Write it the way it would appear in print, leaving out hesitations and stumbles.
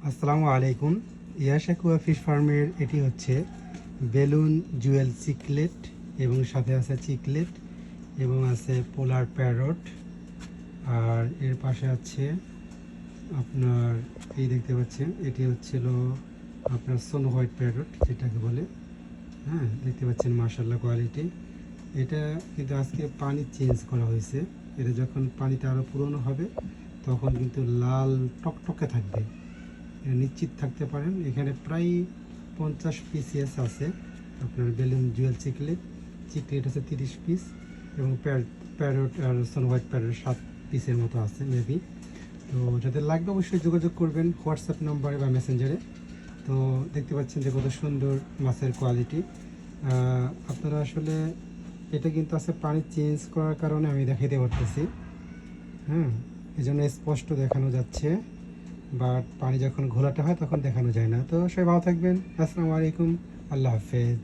আসসালামু আলাইকুম। Yash Aqua fish ফার্মের এটি হচ্ছে বেলুন জুয়েল চিকলেট এবং সাথে আছে চিকলেট এবং আছে পোলার প্যারট। আর এর পাশে আছে আপনার এই দেখতে পাচ্ছেন, এটি হচ্ছিল আপনার সোনো হোয়াইট প্যারট যেটাকে বলে। হ্যাঁ, দেখতে পাচ্ছেন মাশাআল্লাহ কোয়ালিটি। এটা কিন্তু আজকে পানি চেঞ্জ করা হয়েছে। এটা যখন পানিটা আরও পুরনো হবে তখন কিন্তু লাল টকটকে থাকবে, নিশ্চিত থাকতে পারেন। এখানে প্রায় 50 পিসিএস আছে আপনার বেলুন জুয়েল চিকলেট। চিকলেট আছে 30 পিস এবং প্যারট আর সোনো হোয়াইট প্যারট 7 পিসের মতো আছে মেবি। তো যাদের লাগবে অবশ্যই যোগাযোগ করবেন হোয়াটসঅ্যাপ নম্বরে বা মেসেঞ্জারে। তো দেখতে পাচ্ছেন যে কত সুন্দর মাছের কোয়ালিটি। আপনারা আসলে এটা কিন্তু আছে পানি চেঞ্জ করার কারণে আমি দেখাইতে পারতেছি। হ্যাঁ, এই জন্য স্পষ্ট দেখানো যাচ্ছে, বাট পানি যখন ঘোলাটা হয় তখন দেখানো যায় না। তো সবাই ভালো থাকবেন। আসসালামু আলাইকুম, আল্লাহ হাফেজ।